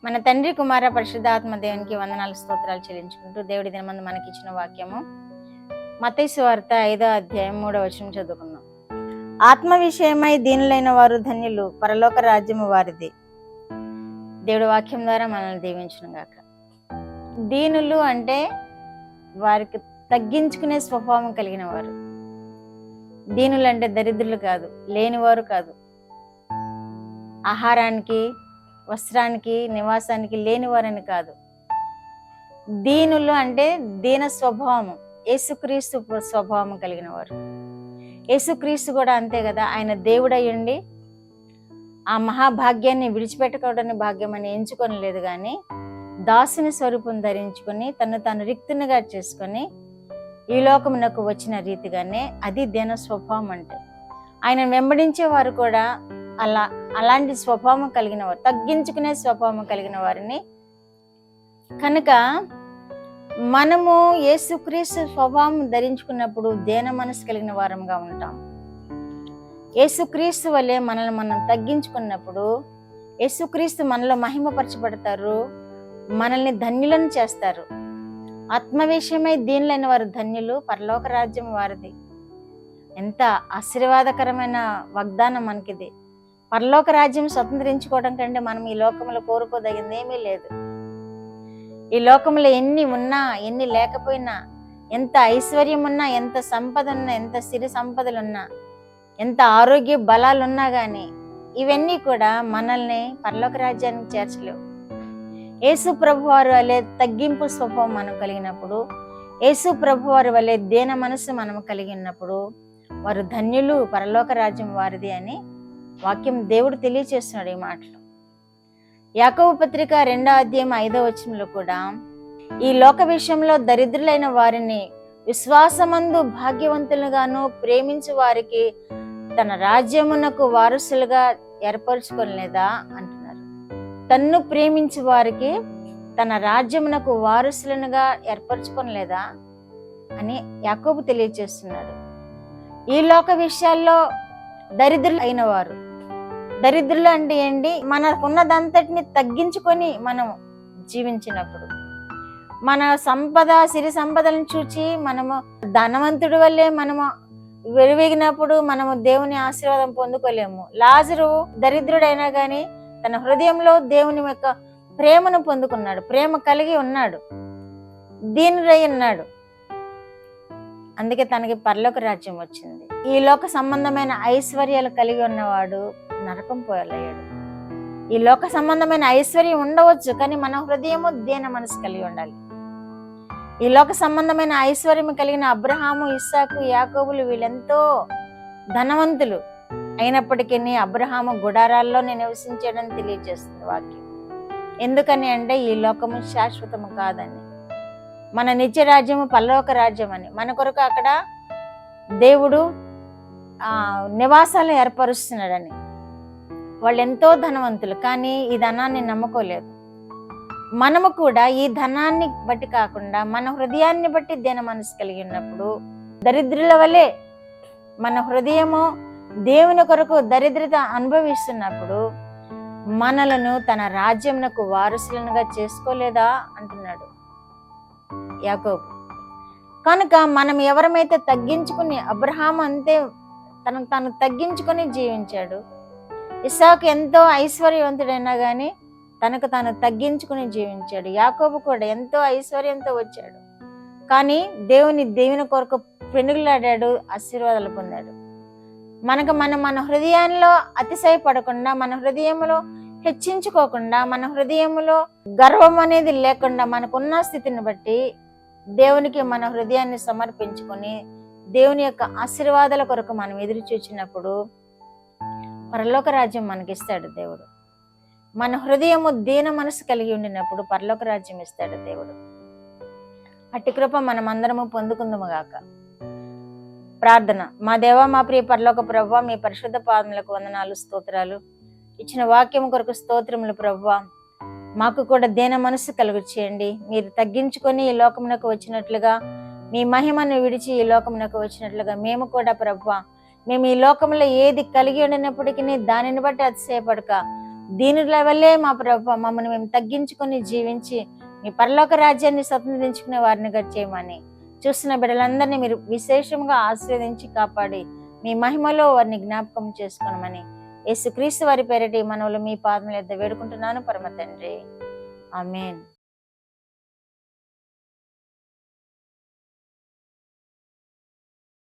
మన తండ్రి కుమార పరిశుద్ధాత్మ దేవునికి వందనాలు స్తోత్రాలు చెల్లించుకుంటూ దేవుడి దినమందు మనకి ఇచ్చిన వాక్యము మత్తయి సువార్త 5వ అధ్యాయం 3వ వచనం చదువుకుందాం. ఆత్మ విషయమై దీనులైన వారు ధన్యులు, పరలోక రాజ్యము వారిది. దేవుడి వాక్యం ద్వారా మనల్ని దీవించును గాక. దీనులు అంటే వారికి తగ్గించుకునే స్వభావం కలిగిన వారు. దీనులు అంటే దరిద్రులు కాదు, లేనివారు కాదు, ఆహారానికి వస్త్రానికి నివాసానికి లేనివారని కాదు. దీనులు అంటే దీన స్వభావము, యేసుక్రీస్తు స్వభావం కలిగిన వారు. యేసుక్రీస్తు కూడా అంతే కదా. ఆయన దేవుడయ్యుండి ఆ మహాభాగ్యాన్ని విడిచిపెట్టుకోవడాన్ని భాగ్యం అని ఎంచుకొని లేదు, కానీ దాసుని స్వరూపం ధరించుకొని తను తాను రిక్తునిగా చేసుకొని ఈ లోకమునకు వచ్చిన రీతిగానే అది దీన స్వభావం అంటే. ఆయన వెంబడించే వారు కూడా అలాంటి స్వభావం కలిగిన వారు, తగ్గించుకునే స్వభావం కలిగిన వారిని. కనుక మనము యేసుక్రీస్తు స్వభావం ధరించుకున్నప్పుడు దీన మనసు కలిగిన వారంగా ఉంటాం. యేసుక్రీస్తు వలె మనల్ని మనం తగ్గించుకున్నప్పుడు యేసుక్రీస్తు మనలో మహిమపరచబడతారు, మనల్ని ధన్యులను చేస్తారు. ఆత్మవిషయమై దీనులైన వారు ధన్యులు, పరలోక రాజ్యం వారిది. ఎంత ఆశీర్వాదకరమైన వాగ్దానం మనకిది. పరలోక రాజ్యం స్వతంత్రించుకోవడం కంటే మనం ఈ లోకంలో కోరుకోదగింది ఏమీ లేదు. ఈ లోకంలో ఎన్ని ఉన్నా ఎన్ని లేకపోయినా, ఎంత ఐశ్వర్యం ఉన్నా, ఎంత సంపద ఉన్నా, ఎంత సిరి సంపదలున్నా, ఎంత ఆరోగ్య బలాలున్నా కానీ ఇవన్నీ కూడా మనల్ని పరలోక రాజ్యానికి చేర్చలేవు. యేసు ప్రభు వారి వలె తగ్గింపు స్వభావం మనం కలిగినప్పుడు, యేసు ప్రభు వారి వలె దీన మనసు మనం కలిగి ఉన్నప్పుడు వారు ధన్యులు, పరలోక రాజ్యం వారిది అని వాక్యం దేవుడు తెలియచేస్తున్నాడు ఈ మాటలు. యాకోబు పత్రిక 2వ అధ్యాయం 5వ వచనంలో కూడా ఈ లోక విషయంలో దరిద్రులైన వారిని విశ్వాసమందు భాగ్యవంతులుగాను ప్రేమించు వారికి తన రాజ్యమునకు వారసులుగా ఏర్పరచుకోలేదా అంటున్నారు. తన్ను ప్రేమించు వారికి తన రాజ్యమునకు వారసులనుగా ఏర్పరచుకోలేదా అని యాకోబు తెలియచేస్తున్నాడు. ఈ లోక విషయాల్లో దరిద్రులు అయిన వారు, దరిద్రులు అంటే ఏంటి? మనకున్నదంతటిని తగ్గించుకొని మనం జీవించినప్పుడు, మన సంపద సిరి సంపదలను చూచి మనము ధనవంతుడి వల్లే మనము వెలువెగినప్పుడు మనము దేవుని ఆశీర్వాదం పొందుకోలేము. లాజరు దరిద్రుడైనా కానీ తన హృదయంలో దేవుని యొక్క ప్రేమను పొందుకున్నాడు, ప్రేమ కలిగి ఉన్నాడు, దీనుడై ఉన్నాడు. అందుకే తనకి పరలోక రాజ్యం వచ్చింది. ఈ లోక సంబంధమైన ఐశ్వర్యాలు కలిగి ఉన్నవాడు నరకం పోయలేడు. ఈ లోక సంబంధమైన ఐశ్వర్యం ఉండవచ్చు, కానీ మన హృదయము దీన మనసు కలిగి ఉండాలి. ఈ లోక సంబంధమైన ఐశ్వర్యం కలిగిన అబ్రహాము, ఇస్సాకు, యాకోబులు వీళ్ళెంతో ధనవంతులు అయినప్పటికీ అబ్రహాము గుడారాల్లోనే నివసించాడని తెలియజేస్తుంది వాక్యం. ఎందుకని అంటే ఈ లోకము శాశ్వతము కాదని, మన నిత్య రాజ్యము పరలోక రాజ్యం అని. మన కొరకు అక్కడ దేవుడు నివాసాలు ఏర్పరుస్తున్నాడని. వాళ్ళు ఎంతో ధనవంతులు, కానీ ఈ ధనాన్ని నమ్ముకోలేదు. మనము కూడా ఈ ధనాన్ని బట్టి కాకుండా మన హృదయాన్ని బట్టి దీన మనసు కలిగి ఉన్నప్పుడు, దరిద్రుల వలె మన హృదయము దేవుని కొరకు దరిద్రత అనుభవిస్తున్నప్పుడు మనలను తన రాజ్యమునకు వారసులనుగా చేసుకోలేదా అంటున్నాడు యాకోబు. కనుక మనం ఎవరమైతే తగ్గించుకుని, అబ్రహాము అంతే తనకు తాను తగ్గించుకొని జీవించాడు. ఇస్సాకు ఎంతో ఐశ్వర్యవంతుడైనా కానీ తనకు తాను తగ్గించుకుని జీవించాడు. యాకోబు కూడా ఎంతో ఐశ్వర్యంతో వచ్చాడు, కానీ దేవుని కొరకు పెనుగులాడాడు, ఆశీర్వాదాలు పొందాడు. మన హృదయంలో అతిశయపడకుండా, మన హృదయంలో హెచ్చించుకోకుండా, మన హృదయంలో గర్వం అనేది లేకుండా, మనకున్న స్థితిని బట్టి దేవునికి మన హృదయాన్ని సమర్పించుకొని దేవుని యొక్క ఆశీర్వాదాల కొరకు మనం ఎదురు చూచినప్పుడు పరలోక రాజ్యం మనకిస్తాడు దేవుడు. మన హృదయము దీన మనసు కలిగి ఉండినప్పుడు పరలోక రాజ్యం ఇస్తాడు దేవుడు. అట్టి కృప మనం అందరము పొందుకుందాము గాక. ప్రార్థన. మా దేవా, మా ప్రియ పరలోక ప్రభువా, మీ పరిశుద్ధ పాదములకు వందనాలు, స్తోత్రాలు. ఇచ్చిన వాక్యం కొరకు స్తోత్రములు ప్రభువా. మాకు కూడా దీన మనసు కలుగు చేయండి. మీరు తగ్గించుకొని ఈ లోకమునకు వచ్చినట్లుగా, మీ మహిమను విడిచి ఈ లోకమునకు వచ్చినట్లుగా మేము కూడా ప్రభువా, మేము ఈ లోకంలో ఏది కలిగి ఉండినప్పటికీ దానిని బట్టి అతిశయపడక దీనుల వల్లే మా ప్రభు మమ్మల్ని మేము తగ్గించుకొని జీవించి మీ పరలోక రాజ్యాన్ని స్వతంత్రించుకునే వారిని చేయమని చూస్తున్న బిడ్డలందరినీ మీరు విశేషంగా ఆశీర్వదించి కాపాడి మీ మహిమలో వారిని జ్ఞాపకం చేసుకోనమని యేసుక్రీస్తు వారి పేరిట ఈ మనవులు మీ పాదముల యొద్ద వేడుకుంటున్నాను పరమ తండ్రి. ఆమేన్.